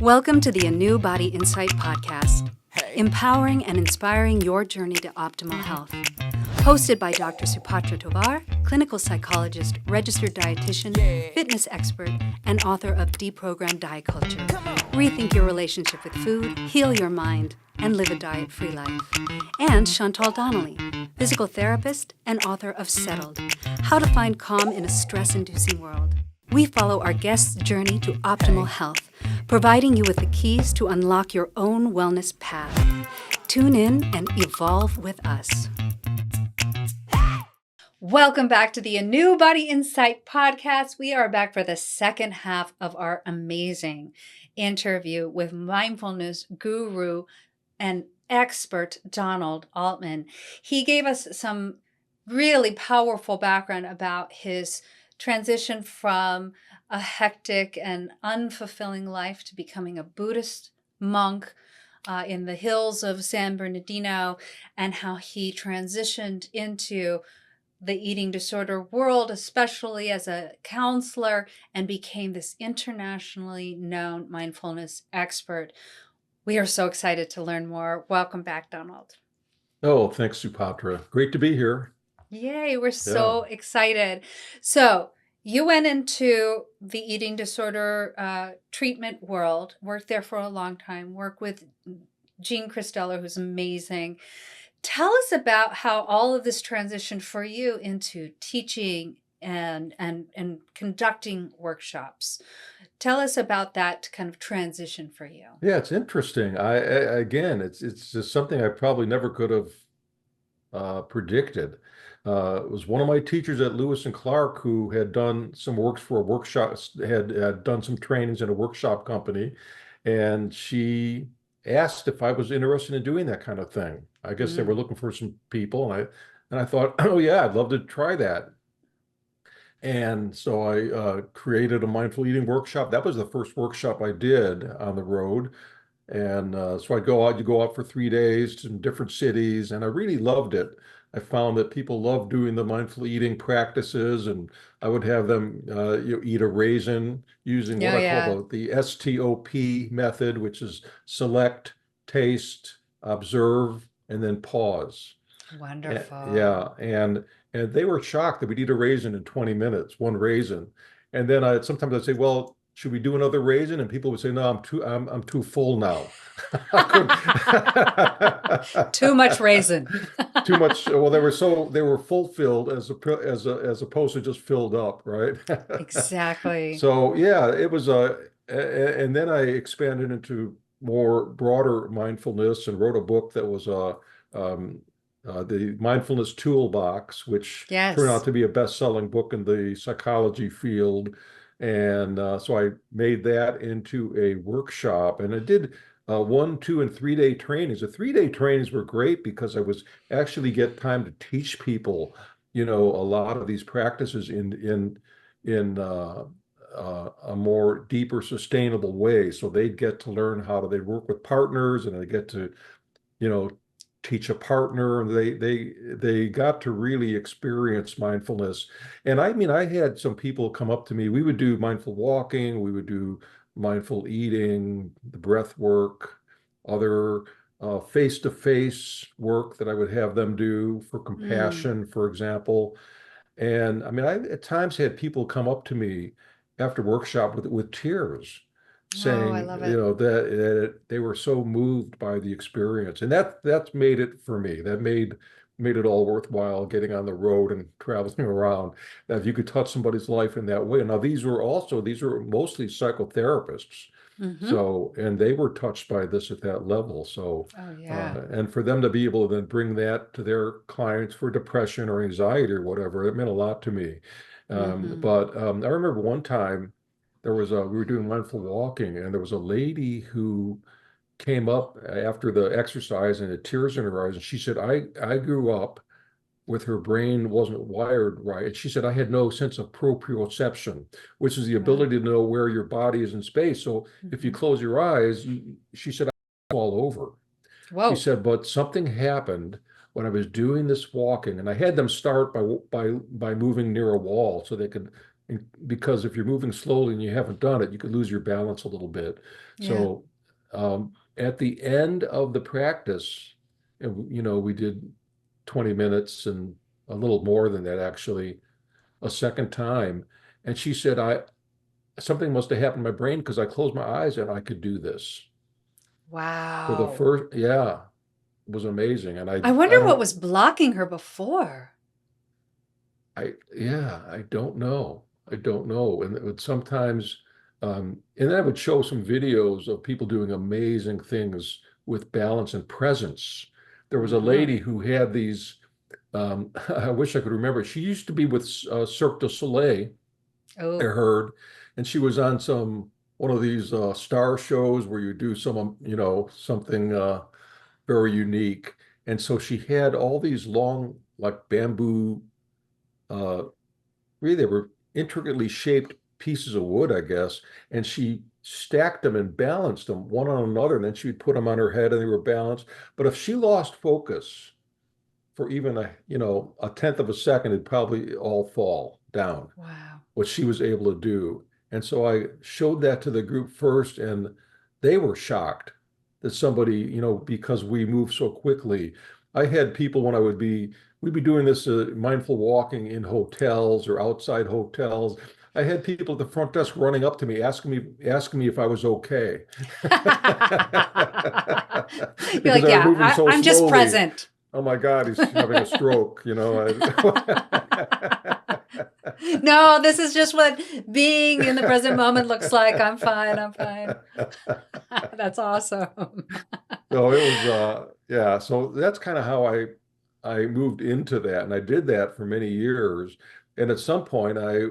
Welcome to the ANEW Insight Podcast, empowering and inspiring your journey to optimal health. Hosted by Dr. Supatra Tovar, clinical psychologist, registered dietitian, fitness expert, and author of Deprogrammed Diet Culture. Rethink your relationship with food, heal your mind, and live a diet-free life. And Chantal, Donnelly, physical therapist and author of Settled, How to Find Calm in a Stress-Inducing World. We follow our guests' journey to optimal health, providing you with the keys to unlock your own wellness path. Tune in and evolve with us. Welcome back to the ANEW Insight Podcast. We are back for the second half of our amazing interview with mindfulness guru and expert Donald Altman. He gave us some really powerful background about his transition from a hectic and unfulfilling life to becoming a Buddhist monk in the hills of San Bernardino, and how he transitioned into the eating disorder world, especially as a counselor, and became this internationally known mindfulness expert. We are so excited to learn more. Welcome back, Donald. Oh, thanks, Supatra. Great to be here. Yay, we're so excited. So you went into the eating disorder treatment world, worked there for a long time, worked with Jean Christeller, who's amazing. Tell us about how all of this transitioned for you into teaching and conducting workshops. Tell us about that kind of transition for you. Yeah, it's interesting. Again, it's just something I probably never could have predicted. It was one of my teachers at Lewis and Clark who had done some works for a workshop, had done some trainings in a workshop company, and she asked if I was interested in doing that kind of thing. I guess they were looking for some people, and I thought, oh yeah, I'd love to try that. And so I created a mindful eating workshop. That was the first workshop I did on the road. And so I'd go out, you go out for 3 days to different cities, and I really loved it. I found that people love doing the mindful eating practices, and I would have them eat a raisin using what I call the S.T.O.P method, which is select, taste, observe, and then pause. Wonderful. And they were shocked that we'd eat a raisin in 20 minutes, one raisin. And then sometimes I'd say, well, should we do another raisin? And people would say, no, I'm too full now. Too much raisin. Too much. Well, they were fulfilled as opposed to just filled up, right? Exactly. So yeah, it was and then I expanded into more broader mindfulness and wrote a book that was the Mindfulness Toolbox, which turned out to be a best-selling book in the psychology field. And so I made that into a workshop, and I did 1, 2, and 3 day trainings. The 3 day trainings were great because I was actually get time to teach people, a lot of these practices in a more deeper, sustainable way. So they'd get to learn how they work with partners, and they get to, teach a partner, and they got to really experience mindfulness. And I mean, I had some people come up to me. We would do mindful walking, we would do mindful eating, the breath work, other face-to-face work that I would have them do for compassion, for example. And I mean, I at times had people come up to me after workshop with tears, saying, I love it. That they were so moved by the experience, and that's made it for me. That made it all worthwhile getting on the road and traveling around. Now, if you could touch somebody's life in that way. Now, these were mostly psychotherapists. So, and they were touched by this at that level. So, and for them to be able to then bring that to their clients for depression or anxiety or whatever, it meant a lot to me. But I remember one time, we were doing mindful walking, and there was a lady who came up after the exercise and had tears in her eyes, and she said, I grew up with her brain wasn't wired right. And she said, I had no sense of proprioception, which is the ability to know where your body is in space. So if you close your eyes, she said, I fall over. Whoa. She said, but something happened when I was doing this walking, and I had them start by moving near a wall so they could And because if you're moving slowly and you haven't done it, you could lose your balance a little bit. Yeah. So at the end of the practice, we did 20 minutes and a little more than that actually a second time. And she said, something must have happened in my brain because I closed my eyes and I could do this for the Wow. first, yeah, it was amazing. And I I wonder what don't, was blocking her before. yeah, I don't know. I don't know. And it would sometimes, and then I would show some videos of people doing amazing things with balance and presence. There was a Hmm. lady who had these, I wish I could remember. She used to be with Cirque du Soleil, I Oh, heard, and she was on one of these star shows where you do something very unique. And so she had all these long, like bamboo, uh, really they were intricately shaped pieces of wood, I guess, and she stacked them and balanced them one on another, and then she'd put them on her head and they were balanced. But if she lost focus for even a tenth of a second, it'd probably all fall down wow. what she was able to do. And so I showed that to the group first, and they were shocked that somebody, because we move so quickly. I had people when we'd be doing this mindful walking in hotels or outside hotels. I had people at the front desk running up to me, asking me if I was okay. You're Because like, I was yeah, moving so I'm just slowly. present. Oh my God, he's having a stroke, No, this is just what being in the present moment looks like. I'm fine. I'm fine. That's awesome. So it was yeah, so that's kind of how I moved into that, and I did that for many years. And at some point I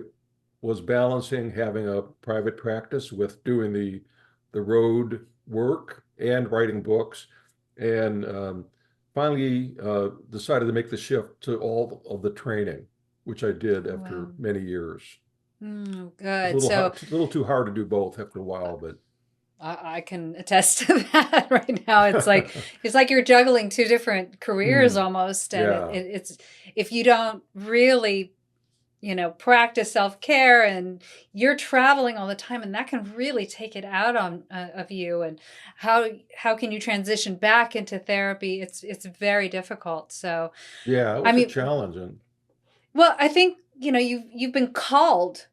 was balancing having a private practice with doing the road work and writing books, and finally decided to make the shift to all of the training, which I did after Wow. many years. It's a Good. So a little too hard to do both after a while, but I can attest to that right now. It's like you're juggling two different careers mm, almost, and yeah. it's if you don't really practice self-care and you're traveling all the time and that can really take it out on of you and how can you transition back into therapy? It's very difficult. So, Yeah, it I was a mean, challenge. And well, I think, you've been called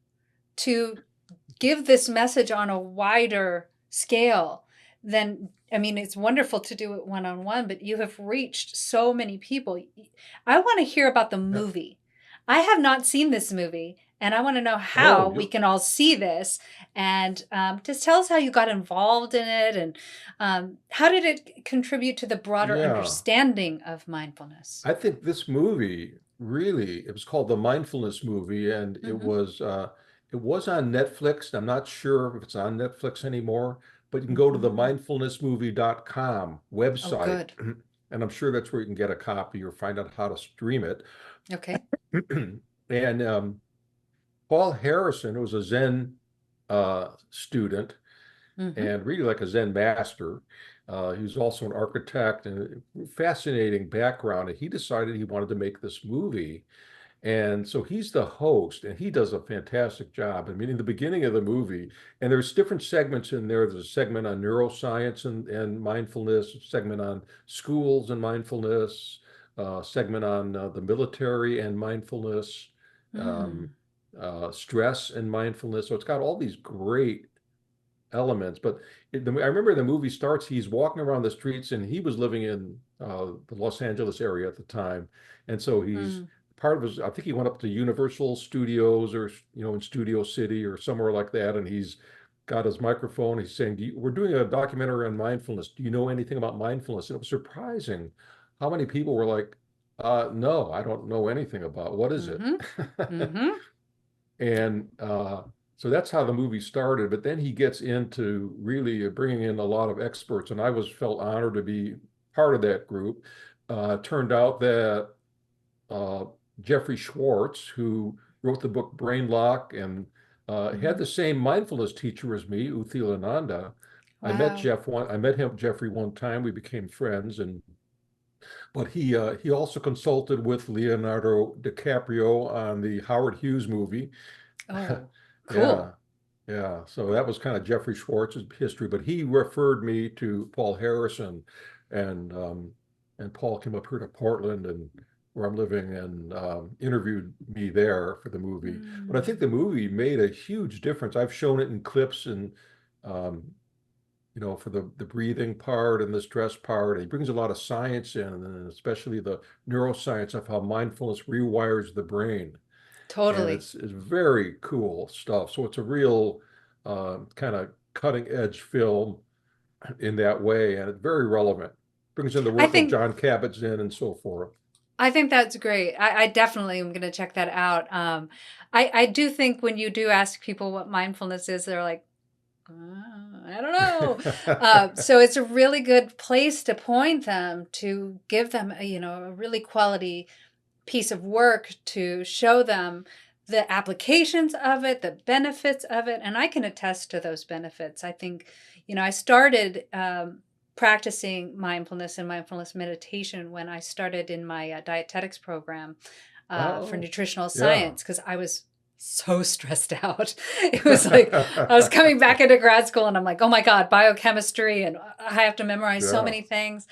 to give this message on a wider scale than, I mean, it's wonderful to do it one on one, but you have reached so many people. I want to hear about the yeah. movie. I have not seen this movie, and I want to know Oh, how we can all see this. And just tell us how you got involved in it, and how did it contribute to the broader yeah. understanding of mindfulness? I think this movie really, it was called the Mindfulness Movie, and Hmm. it was on Netflix. I'm not sure if it's on Netflix anymore, but you can go to the Hmm. mindfulnessmovie.com Oh, website, good. and I'm sure that's where you can get a copy or find out how to stream it. Okay. And Paul Harrison was a Zen student Hmm. and really like a Zen master. He was also an architect and a fascinating background. And he decided he wanted to make this movie. And so he's the host, and he does a fantastic job. I mean, in the beginning of the movie, and there's different segments in there. There's a segment on neuroscience and mindfulness, a segment on schools and mindfulness, segment on the military and mindfulness, Mm. um, stress and mindfulness. So it's got all these great elements. But I remember the movie starts, he's walking around the streets, and he was living in the Los Angeles area at the time. And so he's Mm. part of his, I think he went up to Universal Studios or, in Studio City or somewhere like that. And he's got his microphone. He's saying, we're doing a documentary on mindfulness. Do you know anything about mindfulness? And it was surprising how many people were like, no, I don't know anything about what is it. Hmm. Hmm. And so that's how the movie started. But then he gets into really bringing in a lot of experts, and I was felt honored to be part of that group. Turned out that uh, Jeffrey Schwartz, who wrote the book Brain Lock and had Hmm. the same mindfulness teacher as me, Uthilananda. Wow. I met him, Jeffrey, one time. We became friends, and but he also consulted with Leonardo DiCaprio on the Howard Hughes movie. Oh, Yeah, cool. yeah. So that was kind of Jeffrey Schwartz's history, but he referred me to Paul Harrison, and Paul came up here to Portland and where I'm living and interviewed me there for the movie. But I think the Mm, movie made a huge difference. I've shown it in clips and um, for the breathing part and the stress part. He brings a lot of science in, and especially the neuroscience of how mindfulness rewires the brain. And totally. it's very cool stuff. So it's a real kind of cutting edge film in that way, and it's very relevant. Brings in the I work of think John Kabat-Zinn and so forth. I think that's great. I definitely am going to check that out. I do think when you do ask people what mindfulness is, they're like, I don't know. So it's a really good place to point them to give them a really quality piece of work to show them the applications of it, the benefits of it. And I can attest to those benefits. I think, I started practicing mindfulness and mindfulness meditation when I started in my dietetics program for Oh, nutritional yeah. science because I was so stressed out. It was like I was coming back into grad school and I'm like, oh my God, biochemistry, and I have to memorize so Yeah. many things.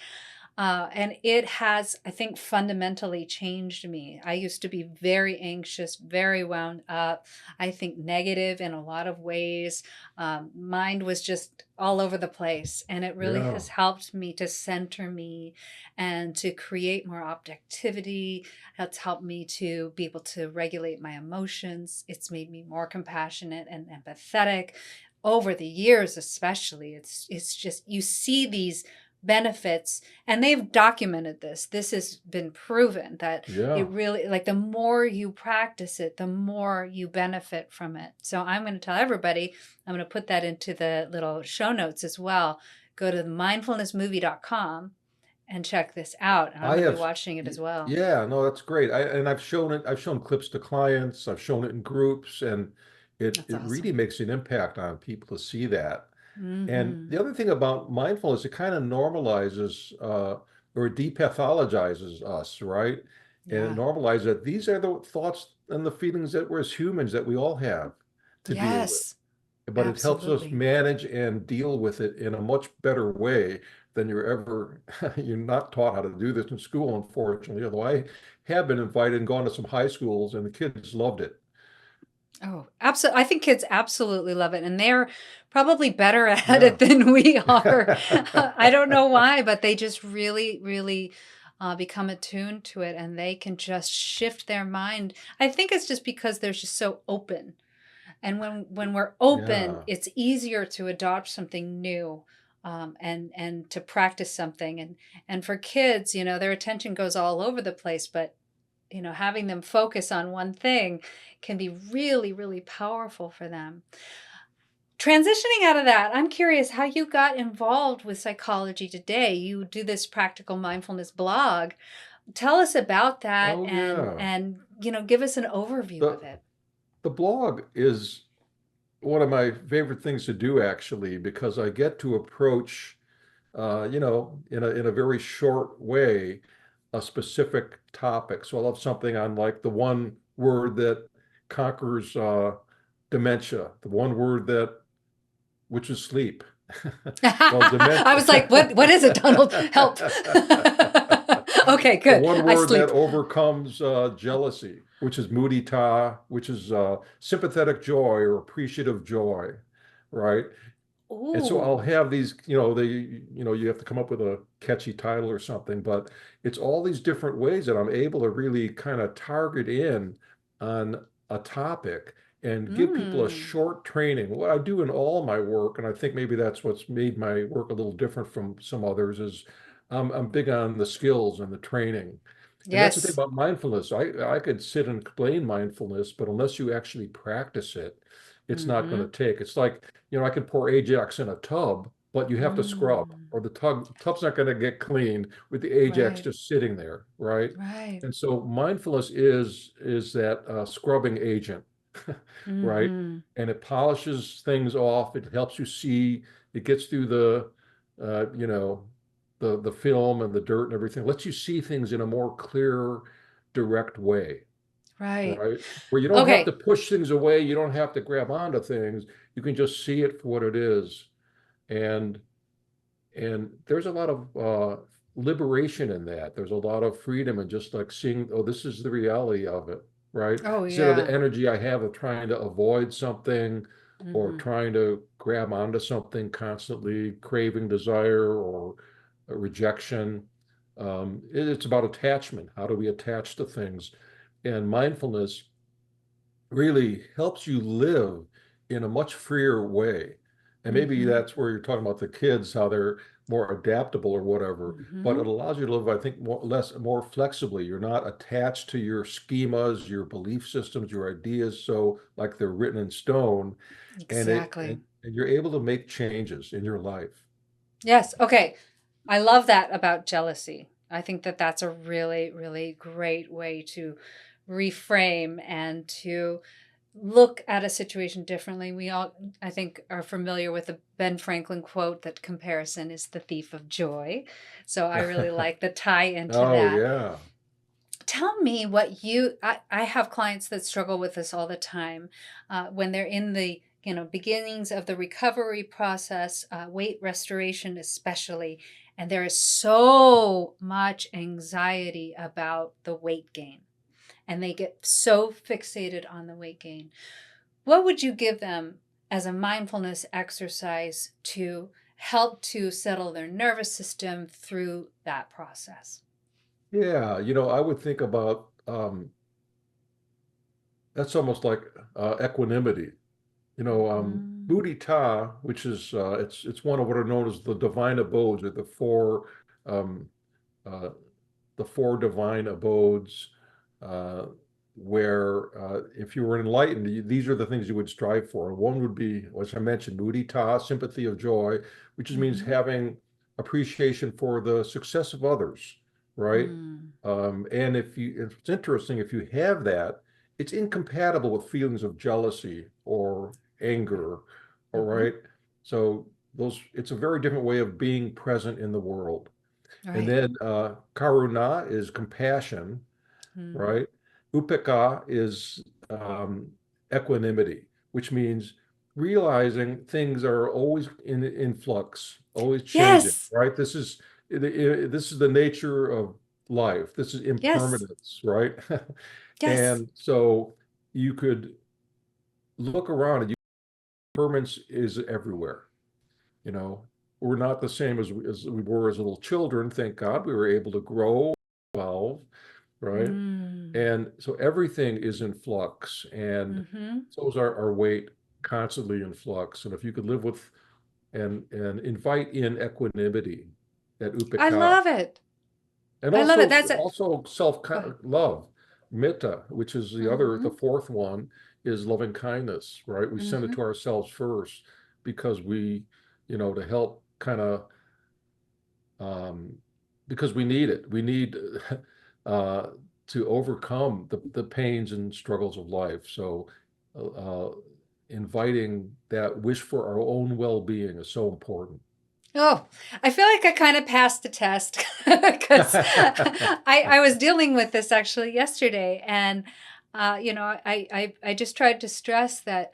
And it has, I think, fundamentally changed me. I used to be very anxious, very wound up, I think negative in a lot of ways. Mind was just all over the place. And it really Yeah. has helped me to center me and to create more objectivity. It's helped me to be able to regulate my emotions. It's made me more compassionate and empathetic over the years, especially. It's just, you see these benefits, and they've documented this has been proven that it Yeah. really, like, the more you practice it, the more you benefit from it. So I'm going to tell everybody, I'm going to put that into the little show notes as well. Go to mindfulnessmovie.com and check this out, and I'm I going to be have, watching it as well. yeah, no, that's great. And I've shown it, I've shown clips to clients, I've shown it in groups, and That's it really awesome. makes an impact on people to see that. And Mm-hmm. the other thing about mindfulness, it kind of normalizes or depathologizes us, right? And it Yeah. normalizes that these are the thoughts and the feelings that we're as humans that we all have to deal with. Yes, But it helps us absolutely. manage and deal with it in a much better way than you're not taught how to do this in school, unfortunately. Although I have been invited and gone to some high schools and the kids loved it. Oh, absolutely. I think kids absolutely love it, and they're probably better at Yeah. it than we are. I don't know why, but they just really, really become attuned to it, and they can just shift their mind. I think it's just because they're just so open, and when we're open, Yeah. it's easier to adopt something new, and to practice something. And for kids, their attention goes all over the place, but having them focus on one thing can be really, really powerful for them. Transitioning out of that, I'm curious how you got involved with psychology today. You do this practical mindfulness blog. Tell us about that, Oh, and yeah. give us an overview of The it. the blog is one of my favorite things to do, actually, because I get to approach, in a very short way, a specific topic. So I'll have something on like the one word that conquers dementia, the one word that which is sleep. Well, I was like, what is it, Donald? Help. Okay, the good. one I word that sleep. overcomes jealousy, which is mudita, which is sympathetic joy or appreciative joy, right? And so I'll Ooh. have these, you have to come up with a catchy title or something, but it's all these different ways that I'm able to really kind of target in on a topic and give people a Mm. short training. What I do in all my work, and I think maybe that's what's made my work a little different from some others, is I'm big on the skills and the training. And that's the thing Yes. about mindfulness. I could sit and explain mindfulness, but unless you actually practice it, it's not going Mm-hmm. to take. It's like, I can pour Ajax in a tub, but you have to scrub, Mm. or the tub's not going to get clean with the Ajax Right. just sitting there, right? Right. And so mindfulness is that scrubbing agent, right? Mm-hmm. And it polishes things off. It helps you see. It gets through uh, you know, the film and the dirt and everything. Lets you see things in a more clear, direct way. Right. right? Where you don't have to Okay. push things away, you don't have to grab onto things, you can just see it for what it is. And there's a lot of liberation in that. There's a lot of freedom in just like seeing, oh, this is the reality of it, right? Oh, Instead of the yeah. energy I have of trying to avoid something or Hmm. trying to grab onto something, constantly craving desire or rejection. It's about attachment. How do we attach to things? And mindfulness really helps you live in a much freer way. And maybe Hmm. that's where you're talking about the kids, how they're more adaptable or whatever, but it Hmm. allows you to live, I think, more flexibly. You're not attached to your schemas, your belief systems, your ideas, so like they're written in stone, and Exactly. and you're able to make changes in your life. Yes. Okay. I love that about jealousy. I think that that's a really, really great way to reframe and to look at a situation differently. We all, I think, are familiar with the Ben Franklin quote that comparison is the thief of joy. So I really like the tie into Oh that. yeah. Tell me what I have clients that struggle with this all the time when they're in the beginnings of the recovery process, weight restoration especially, and there is so much anxiety about the weight gain, and they get so fixated on the weight gain. What would you give them as a mindfulness exercise to help to settle their nervous system through that process? Yeah, I would think about that's almost like equanimity. Hmm. Mudita, which is it's one of what are known as the divine abodes, or um, uh, the four divine abodes, uh, where if you were enlightened, these are the things you would strive for. And one would be, as I mentioned, mudita, sympathy of joy, which just means Hmm. having appreciation for the success of others, right? Mm. And if it's interesting, if you have that, it's incompatible with feelings of jealousy or anger, all Hmm. right? So it's a very different way of being present in the world. And Right. then karuna is compassion, Hmm. right? Upeka is equanimity, which means realizing things are always in flux, always changing, Yes. right? This is the nature of life. This is Yes. impermanence, right? Yes. And so you could look around and impermanence is everywhere. You know, we're not the same as we were as little children. Thank God we were able to grow, evolve, right? Mm. And so everything is in flux, and Hmm. so is our weight constantly in flux. And if you could live with and invite in equanimity, that I upeka, love it. and I love it. also That's it. also self Go ahead. love, metta, which is the Hmm. fourth one is loving kindness, right? We send it Hmm. to ourselves first because to help kind of um, because we need it. We need uh, to overcome the pains and struggles of life. So, uh, inviting that wish for our own well-being is so important. Oh, I feel like I kind of passed the test because I was dealing with this actually yesterday, and I just tried to stress that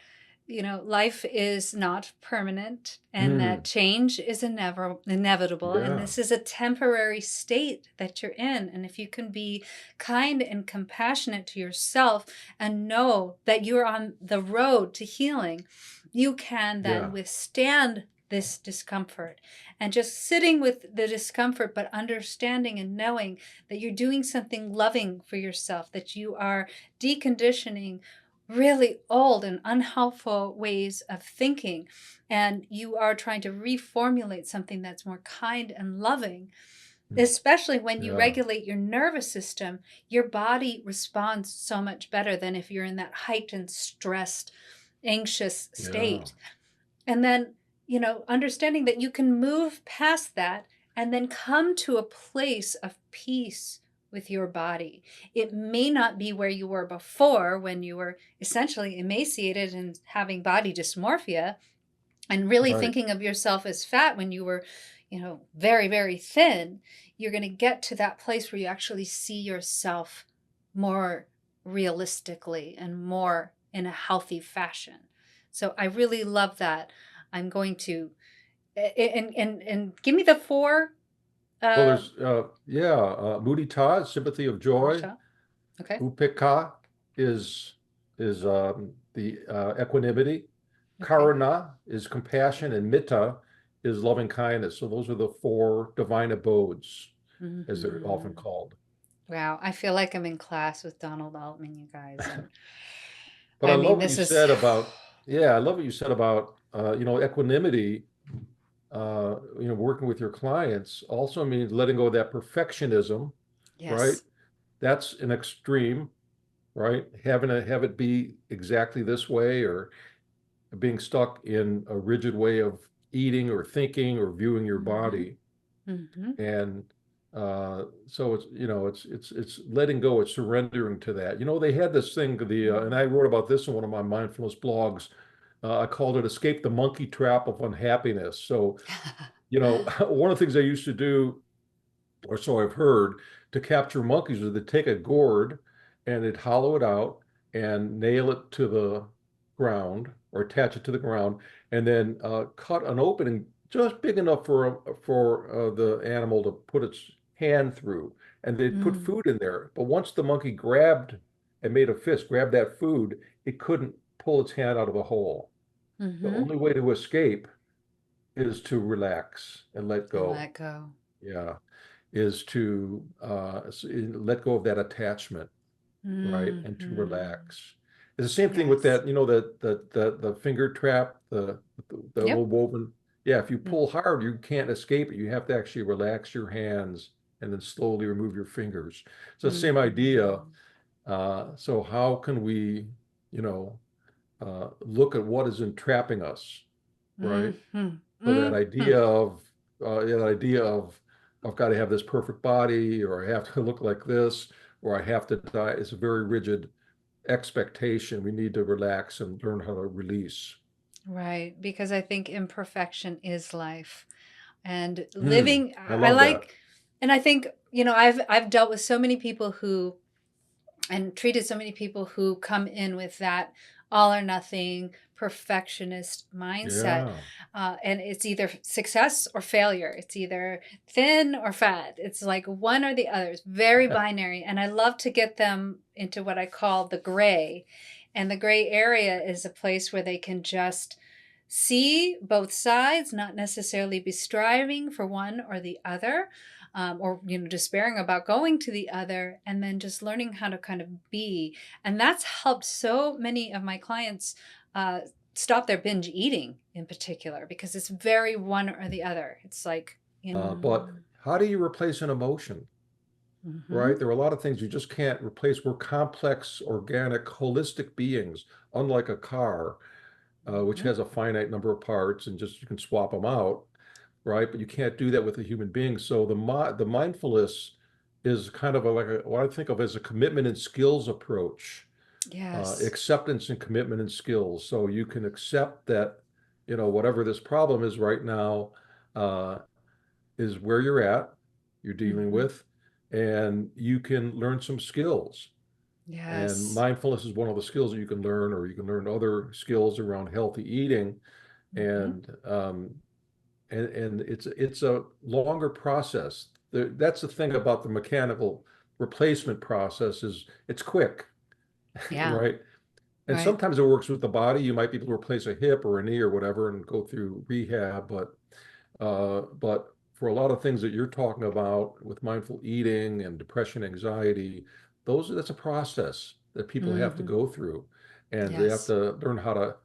life is not permanent and that Mm, change is inevitable, and yeah, this is a temporary state that you're in. And if you can be kind and compassionate to yourself and know that you're on the road to healing, you can then yeah, withstand this discomfort, and just sitting with the discomfort, but understanding and knowing that you're doing something loving for yourself, that you are deconditioning really old and unhelpful ways of thinking, and you are trying to reformulate something that's more kind and loving. mm, Especially when you yeah, regulate your nervous system, your body responds so much better than if you're in that heightened, stressed, anxious yeah, state. And then, understanding that you can move past that and then come to a place of peace with your body. It may not be where you were before when you were essentially emaciated and having body dysmorphia and really right. thinking of yourself as fat when you were, very, very thin. You're going to get to that place where you actually see yourself more realistically and more in a healthy fashion. So I really love that. I'm going to and give me the four. Well, Uh, there's mudita, sympathy of joy. okay. Upeka is the equanimity. Okay. Karuna is compassion, and Metta is loving kindness. So those are the four divine abodes, as they're often Hmm. called. Wow, I feel like I'm in class with Donald Altman, you guys, and But I I mean, love what you this is said about, yeah, I love what you said about, equanimity. Working with your clients also means letting go of that perfectionism, right? yes. That's an extreme, right? Having to have it be exactly this way, or being stuck in a rigid way of eating or thinking or viewing your Hmm. body. Hmm. And so it's letting go, it's surrendering to that. They had this thing, and I wrote about this in one of my mindfulness blogs. I called it "Escape the Monkey Trap of Unhappiness." So, one of the things I used to do, or so I've heard, to capture monkeys is to take a gourd and they'd hollow it out and nail it to the ground or attach it to the ground, and then cut an opening just big enough for the animal to put its hand through, and they'd put Mm. food in there. But once the monkey grabbed and made a fist, grabbed that food, it couldn't pull its hand out of the hole. The Hmm. only way to escape is to relax and let And go. let go. Yeah, is to let go of that attachment, right, and to Hmm. relax. It's the same thing with Yes. that, the finger trap, the little Yep. woven. Yeah, if you Mm. pull hard, you can't escape it. You have to actually relax your hands and then slowly remove your fingers. It's the same idea. Mhm. So how can we, you know, look at what is entrapping us, right? Mhm. So that Mhm. idea of I've got to have this perfect body, or I have to look like this, or I have to die, is a very rigid expectation. We need to relax and learn how to release. Right, because I think imperfection is life. And Hmm. living, I I love that. like, and I think, I've dealt with so many people who and treated so many people who come in with that all or nothing perfectionist mindset. Yeah. And it's either success or failure. It's either thin or fat. It's like one or the other. It's very binary. And I love to get them into what I call the gray. And the gray area is a place where they can just see both sides, not necessarily be striving for one or the other, or despairing about going to the other, and then just learning how to kind of be. And that's helped so many of my clients uh, stop their binge eating in particular, because it's very one or the other. It's like But how do you replace an emotion, mm-hmm. right? There are a lot of things you just can't replace. We're complex, organic, holistic beings, unlike a car, which Mm-hmm. has a finite number of parts and just you can swap them out, right? But you can't do that with a human being. So the mindfulness is kind of what I think of as a commitment and skills approach, Yes. acceptance and commitment and skills. So you can accept that, whatever this problem is right now, uh, is where you're dealing Mm-hmm. with, and you can learn some skills. And Yes. mindfulness is one of the skills that you can learn, or you can learn other skills around healthy eating. Mm-hmm. And it's a longer process. That's the thing about the mechanical replacement process, is it's quick, Yeah. right? And Right. sometimes it works with the body. You might be able to replace a hip or a knee or whatever and go through rehab, but for a lot of things that you're talking about with mindful eating and depression, anxiety, that's a process that people have to Mm-hmm. go through, and they have Yes. to learn how to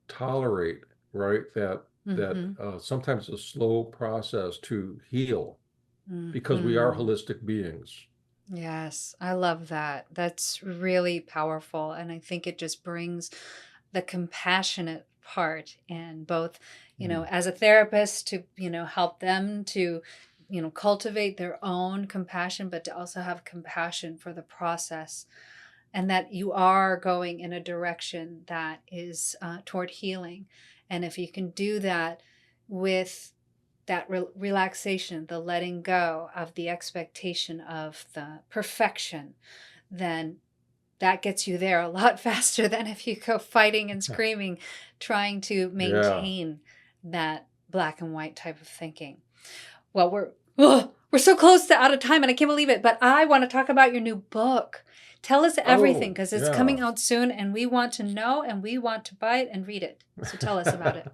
tolerate, right? That Mm-hmm. sometimes it's a slow process to heal because we are Mm-hmm. holistic beings. Yes, I love that. That's really powerful. And I think it just brings the compassionate part in both, Mm. as a therapist to, help them to, cultivate their own compassion, but to also have compassion for the process, and that you are going in a direction that is toward healing. And if you can do that with that relaxation, the letting go of the expectation of the perfection, then that gets you there a lot faster than if you go fighting and screaming, trying to Yeah. maintain that black and white type of thinking. Well, we're so close to out of time, and I can't believe it, but I want to talk about your new book. Tell us everything, Oh, because it's yeah. coming out soon, and we want to know, and we want to buy it and read it. So tell us about it.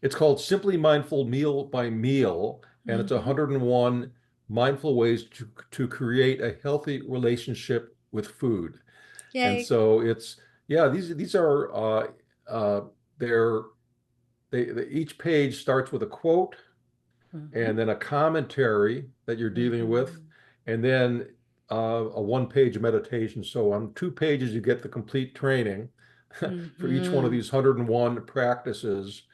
It's called Simply Mindful Meal by Meal, and it's Mm-hmm. 101 mindful ways to create a healthy relationship with food. And Yay. so it's, yeah, these are uh they're each page starts with a quote Mm-hmm. and then a commentary that you're dealing with, Mm-hmm. and then a one-page meditation. So on 2 pages, you get the complete training for each one of Mm-hmm. these 101 practices.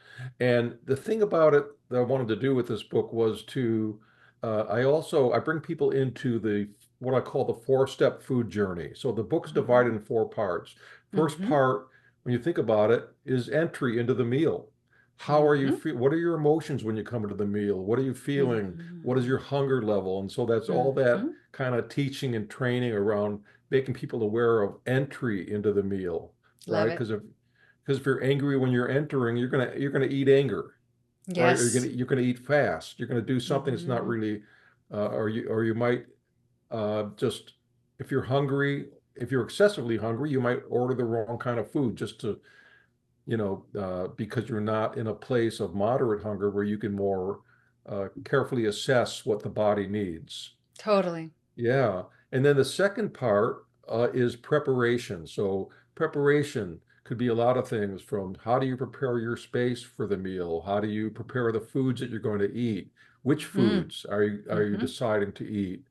And the thing about it that I wanted to do with this book was to, I bring people into the what I call the four-step food journey. So the book's Mm-hmm. divided in 4 parts. First Mm-hmm. part, when you think about it, is entry into the meal. How are you Mm-hmm. feel? What are your emotions when you come into the meal? What are you feeling? What is Mm-hmm. your hunger level? And so that's all Mm-hmm. that kind of teaching and training around making people aware of entry into the meal, Love right? it. Because if you're angry when you're entering, you're gonna eat anger, right? Or Yes. you're gonna eat fast. You're gonna do something that's not Mm-hmm. really, or you might just if you're hungry, if you're excessively hungry, you might order the wrong kind of food just to because you're not in a place of moderate hunger where you can more carefully assess what the body needs. Totally. Yeah. And then the second part is preparation. So preparation could be a lot of things from how do you prepare your space for the meal? How do you prepare the foods that you're going to eat? Which Mm. foods are you Mm-hmm. deciding to eat?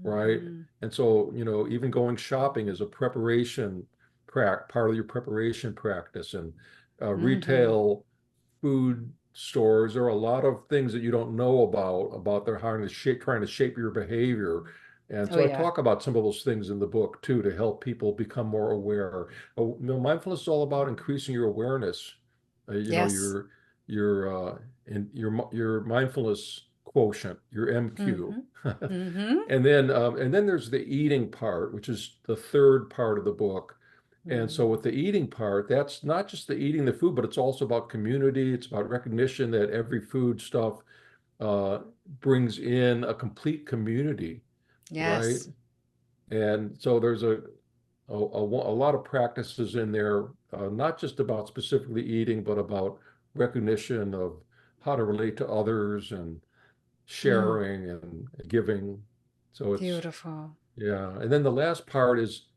Right? Mm-hmm. And so, even going shopping is a part of your preparation practice. And Mm-hmm. retail food stores, there are a lot of things that you don't know about their trying to shape your behavior. And Oh so I yeah. talk about some of those things in the book too to help people become more aware. Mindfulness is all about increasing your awareness. Yes. Your mindfulness quotient, your MQ. Mm-hmm. Mm-hmm. And then there's the eating part, which is the third part of the book. And so Mm. with the eating part, that's not just the eating the food, but it's also about community. It's about recognition that every food stuff uh, brings in a complete community, right? Yes. And so there's a lot of practices in there, not just about specifically eating, but about recognition of how to relate to others and Mm. sharing and giving. So it's Beautiful. yeah. And then the last part is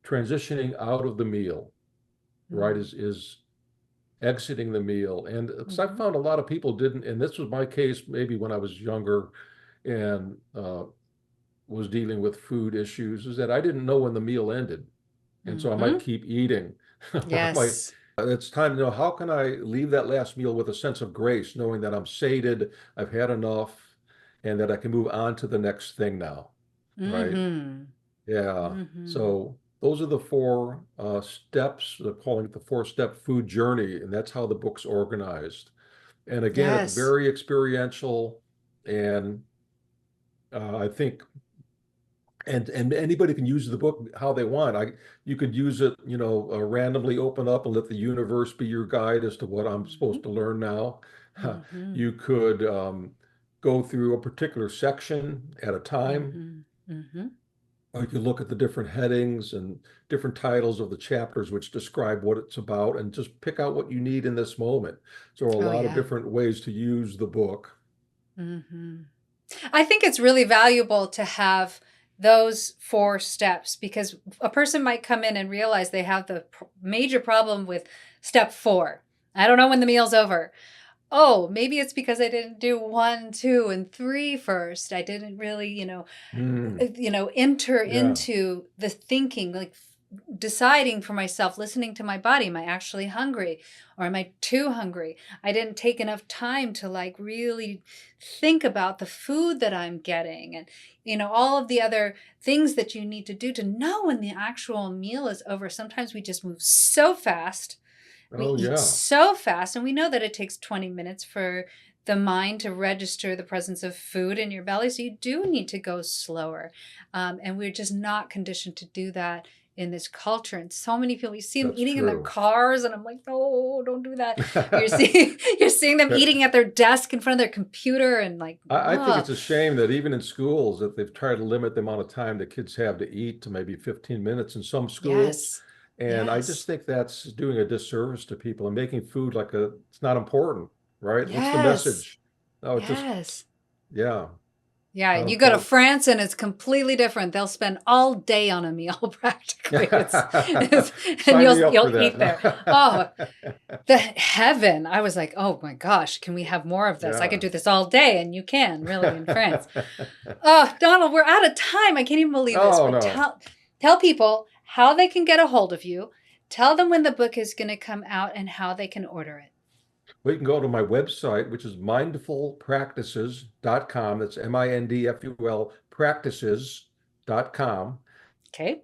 transitioning out of the meal, right? Mm. Is exiting the meal. And because I Mm-hmm. found a lot of people didn't, and this was my case maybe when I was younger and was dealing with food issues, is that I didn't know when the meal ended. And so I might Mm-hmm. keep eating, or I might, Yes. it's time to know how can I leave that last meal with a sense of grace, knowing that I'm sated, I've had enough, and that I can move on to the next thing now, right? Mm-hmm. Yeah. Mm-hmm. So those are the four steps. They're calling it the four-step food journey, and that's how the book's organized. And again, it's Yes. very experiential, and I think and anybody can use the book how they want. You could use it, randomly open up and let the universe be your guide as to what I'm Mm-hmm. supposed to learn now. Mm-hmm. You could go through a particular section at a time, Mm-hmm. Mm-hmm. or you could look at the different headings and different titles of the chapters which describe what it's about and just pick out what you need in this moment. So there are a Oh lot of yeah. different ways to use the book. Mm-hmm. I think it's really valuable to have those four steps, because a person might come in and realize they have the major problem with step four. I don't know when the meal's over. Oh, maybe it's because I didn't do one, two, and three first. I didn't really, Mm, enter yeah. into the thinking, like deciding for myself, listening to my body. Am I actually hungry, or am I too hungry? I didn't take enough time to like really think about the food that I'm getting, and all of the other things that you need to do to know when the actual meal is over. Sometimes we just move so fast, we Oh, eat yeah. so fast, and we know that it takes 20 minutes for the mind to register the presence of food in your belly. So you do need to go slower. And we're just not conditioned to do that in this culture. And so many people, you see them That's eating in their true. cars, and I'm like, no, don't do that. You're seeing them eating at their desk in front of their computer, and like, I think oh, it's a shame that even in schools that they've tried to limit the amount of time that kids have to eat to maybe 15 minutes in some schools. yes, And I just yes, think that's doing a disservice to people and making food like it's not important, right? What's the yes, message? No, it's just, yes. yeah. Yeah, Oh, you go to well. France and it's completely different. They'll spend all day on a meal practically. It's and Sign me up for you'll eat there. Oh, that. the heaven. I was like, oh my gosh, can we have more of this? I could Yeah. do this all day, and you can really in France. Oh, Donald, we're out of time. I can't even believe this. Oh But no. tell people how they can get a hold of you. Tell them when the book is going to come out and how they can order it. Well, you can go to my website, which is mindfulpractices.com. That's MINDFUL practices.com. Okay.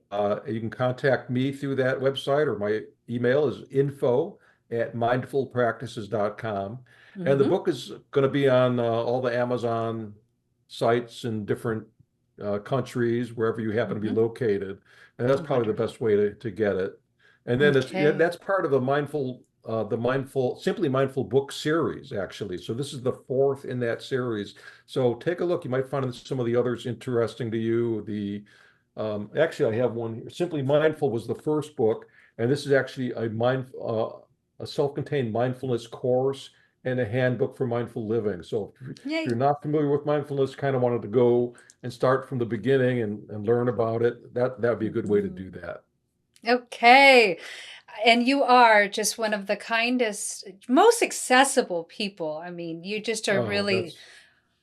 You can contact me through that website, or my email is info@mindfulpractices.com. And the Mm-hmm. book is going to be on all the Amazon sites in different countries, wherever you happen to be Mm-hmm. located. And that's probably the Wonderful. best way to get it. And then Okay. that's part of the Simply Mindful book series, actually. So this is the fourth in that series. So take a look. You might find some of the others interesting to you. Actually, I have one here. Simply Mindful was the first book, and this is actually a self-contained mindfulness course and a handbook for mindful living. So if you're Yay. not familiar with mindfulness, kind of wanted to go and start from the beginning and learn about it, that'd be a good way to do Mhm. that. Okay. And you are just one of the kindest, most accessible people. I mean, you just are Oh, really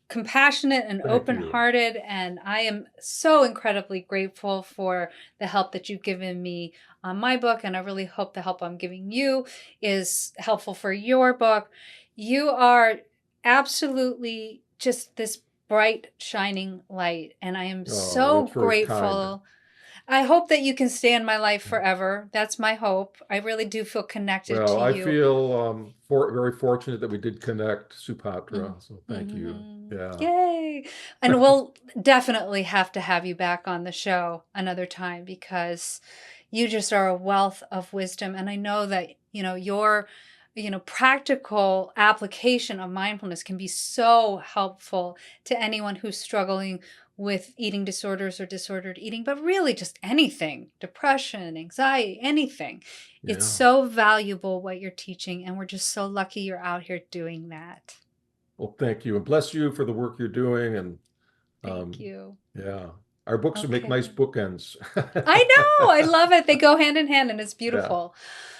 compassionate and thank you. open-hearted, and I am so incredibly grateful for the help that you've given me on my book, and I really hope the help I'm giving you is helpful for your book. You are absolutely just this bright shining light, and I am Oh, so that's very kind. grateful. I hope that you can stay in my life forever. That's my hope. I really do feel connected Well, to I you. feel very fortunate that we did connect, Supatra. So thank you. Mm-hmm. Yeah. Yay. And we'll definitely have to have you back on the show another time, because you just are a wealth of wisdom. And I know that, your, practical application of mindfulness can be so helpful to anyone who's struggling with eating disorders or disordered eating, but really just anything, depression, anxiety, anything. It's Yeah. so valuable what you're teaching. And we're just so lucky you're out here doing that. Well, thank you, and bless you for the work you're doing. And Thank um, you. yeah, our books will make nice Okay. bookends. I know. I love it. They go hand in hand, and it's Yeah, beautiful.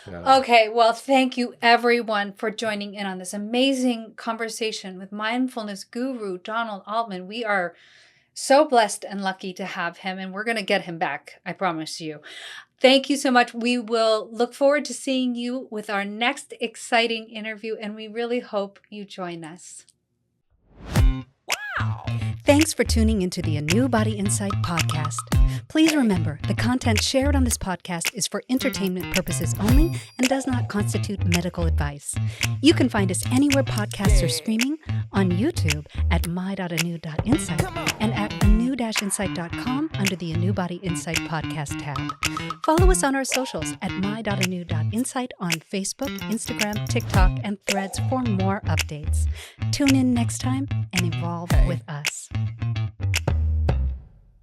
yeah. Okay. Well, thank you everyone for joining in on this amazing conversation with mindfulness guru Donald Altman. We are so blessed and lucky to have him, and we're going to get him back. I promise you. Thank you so much. We will look forward to seeing you with our next exciting interview, and we really hope you join us. Thanks for tuning into the ANEW Insight Podcast. Please remember, the content shared on this podcast is for entertainment purposes only and does not constitute medical advice. You can find us anywhere podcasts are streaming, on YouTube at my.anew.insight and at anew-insight.com under the ANEW Insight Podcast tab. Follow us on our socials at my.anew.insight on Facebook, Instagram, TikTok, and Threads for more updates. Tune in next time and evolve with us.